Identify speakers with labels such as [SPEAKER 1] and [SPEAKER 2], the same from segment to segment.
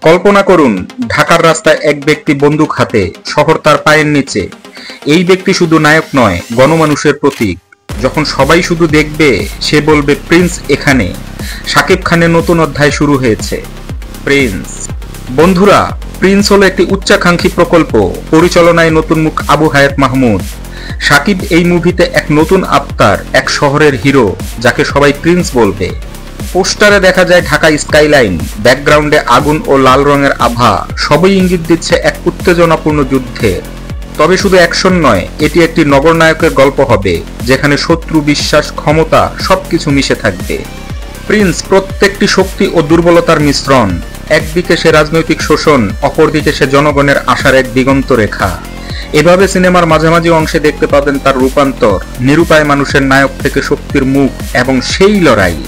[SPEAKER 1] কল্পনা করুন, ঢাকার রাস্তায় এক ব্যক্তি বন্দুক হাতে, শহর তার পায়ের নিচে। এই ব্যক্তি শুধু নায়ক নয়, গণমানুষের প্রতীক। যখন সবাই শুধু দেখবে, সে বলবে প্রিন্স এখানে। শাকিব খানের নতুন অধ্যায় শুরু হয়েছে, প্রিন্স। বন্ধুরা, প্রিন্স হলো একটি উচ্চাকাঙ্ক্ষী প্রকল্প। পরিচালনায় নতুন মুখ আবু হায়াত মাহমুদ। শাকিব এই মুভিতে এক নতুন আবতার, এক শহরের হিরো, যাকে সবাই প্রিন্স বলবে। পোস্টারে দেখা যায় ঢাকা স্কাইলাইন, ব্যাকগ্রাউন্ডে আগুন ও লাল রঙের আভা। সবই ইঙ্গিত দিচ্ছে এক উত্তেজনাপূর্ণ যুদ্ধের। তবে শুধু অ্যাকশন নয়, এটি একটি নগরনায়কের গল্প হবে, যেখানে শত্রু, বিশ্বাস, ক্ষমতা সবকিছু মিশে থাকবে। প্রিন্স প্রত্যেকটি শক্তি ও দুর্বলতার মিশ্রণ। একদিকে সে রাজনৈতিক শোষণ, অপরদিকে সে জনগণের আশার এক দিগন্ত রেখা। এভাবে সিনেমার মাঝামাঝি অংশে দেখতে পাবেন তার রূপান্তর, নিরুপায় মানুষের নায়ক থেকে শক্তির মুখ, এবং সেই লড়াই।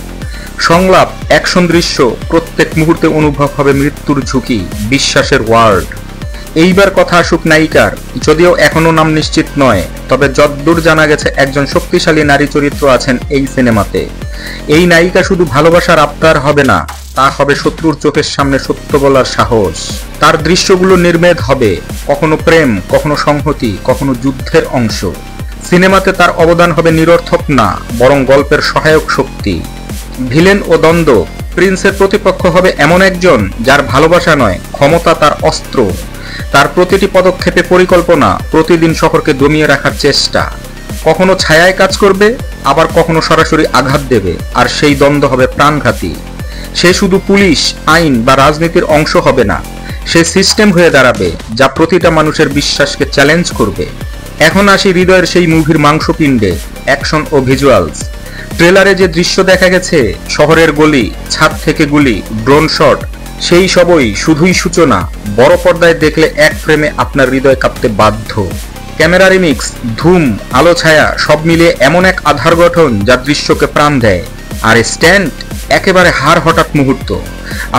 [SPEAKER 1] সংলাপ, অ্যাকশন দৃশ্য, প্রত্যেক মুহূর্তে অনুভব হবে মৃত্যুর ঝুঁকি, বিশ্বাসের ওয়ার্ড। এইবার কথা আসুক নায়িকার। যদিও এখনো নাম নিশ্চিত নয়, তবে যতদূর জানা গেছে একজন শক্তিশালী নারী চরিত্র আছেন এই সিনেমাতে। এই নায়িকা শুধু ভালোবাসার আবতার হবে না, তা হবে শত্রুর চোখের সামনে সত্য বলার সাহস। তার দৃশ্যগুলো নির্মেদ হবে, কখনো প্রেম, কখনো সংহতি, কখনো যুদ্ধের অংশ। সিনেমাতে তার অবদান হবে নিরর্থক না, বরং গল্পের সহায়ক শক্তি। ভিলেন ও দ্বন্দ্ব, প্রিন্সের প্রতিপক্ষ হবে এমন একজন যার ভালোবাসা নয়, ক্ষমতা তার অস্ত্র। তার প্রতিটি পদক্ষেপে পরিকল্পনা, প্রতিদিন শহরকে দমিয়ে রাখার চেষ্টা। কখনো ছায়ায় কাজ করবে, আবার কখনো সরাসরি আঘাত দেবে, আর সেই দ্বন্দ্ব হবে প্রাণঘাতী। সে শুধু পুলিশ, আইন বা রাজনীতির অংশ হবে না, সে সিস্টেম হয়ে দাঁড়াবে, যা প্রতিটা মানুষের বিশ্বাসকে চ্যালেঞ্জ করবে। এখন আসি হৃদয়ের সেই মুভির মাংসপিণ্ডে, অ্যাকশন ও ভিজুয়ালস। ট্রেলারে যে দৃশ্য দেখা গেছে, শহরের গলি, ছাদ থেকে গুলি, ড্রোন শট, সেই সবই শুধুই সূচনা। বড় পর্দায় দেখলে এক ফ্রেমে আপনার হৃদয় কাঁপতে বাধ্য। ক্যামেরা রিমিক্স, ধুম, আলো ছায়া সব মিলিয়ে এমন এক আধার গঠন যা দৃশ্যকে প্রাণ দেয়। আর স্ট্যান্ড, একেবারে হাড় হঠাৎ মুহূর্ত।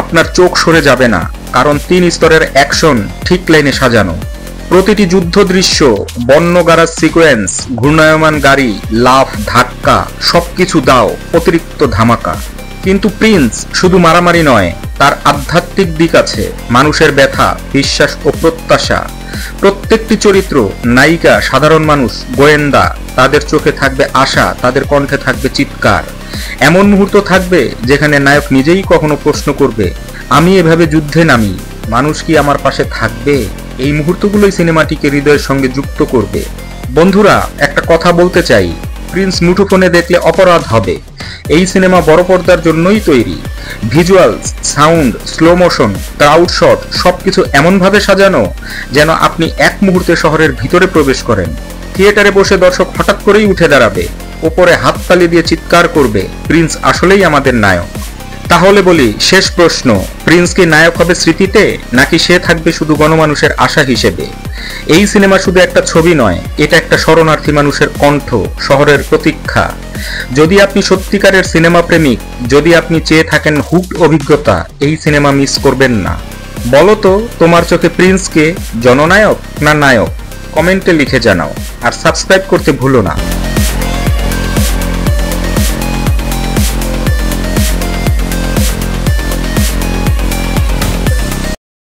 [SPEAKER 1] আপনার চোখ সরে যাবে না, কারণ 3 স্তরের অ্যাকশন ঠিক লাইনে সাজানো। প্রতিটি যুদ্ধ দৃশ্য, বন্য গাড়ার সিকোয়েন্স, ঘূর্ণায়মান গাড়ি, লাফ, ধাক্কা, সবকিছু দাও, অতিরিক্ত ধামাকা। কিন্তু প্রিন্স শুধু মারামারি নয়, তার আধ্যাত্মিক দিক আছে, মানুষের ব্যথা, বিশ্বাস ও প্রত্যাশা। প্রত্যেকটি চরিত্র, নায়িকা, সাধারণ মানুষ, গোয়েন্দা, তাদের চোখে থাকবে আশা, তাদের কণ্ঠে থাকবে চিৎকার। এমন মুহূর্ত থাকবে যেখানে নায়ক নিজেই কখনো প্রশ্ন করবে, আমি এভাবে যুদ্ধে নামি, মানুষ কি আমার পাশে থাকবে? এই মুহূর্তগুলোই সিনেমাটিকে হৃদয়ের সঙ্গে যুক্ত করবে। বন্ধুরা, একটা কথা বলতে চাই, প্রিন্স মুঠোফোনে দেখলে অপরাধ হবে। এই সিনেমা বড় পর্দার জন্যই তৈরি। Visuals, sound, slow motion, crowd shot সবকিছু এমনভাবে সাজানো যেন আপনি এক মুহূর্তে শহরের ভিতরে প্রবেশ করেন। থিয়েটারে বসে দর্শক হঠাৎ করেই উঠে দাঁড়াবে, ওপরে হাততালি দিয়ে চিৎকার করবে, প্রিন্স আসলেই আমাদের নায়ক। তাহলে বলি, শেষ প্রশ্ন, প্রিন্স কি নায়ক হবে স্মৃতিতে, নাকি সে থাকবে শুধু গণমানুষের আশা হিসেবে? এই সিনেমা শুধু একটা ছবি নয়, এটা একটা শরণার্থী মানুষের কণ্ঠ, শহরের প্রতীক্ষা। যদি আপনি সত্যিকারের সিনেমা প্রেমিক, যদি আপনি চেয়ে থাকেন হুকড অভিজ্ঞতা, এই সিনেমা মিস করবেন না। বলো তো, তোমার চোখে প্রিন্সকে জননায়ক না নায়ক? কমেন্টে লিখে জানাও, আর সাবস্ক্রাইব করতে ভুলো না।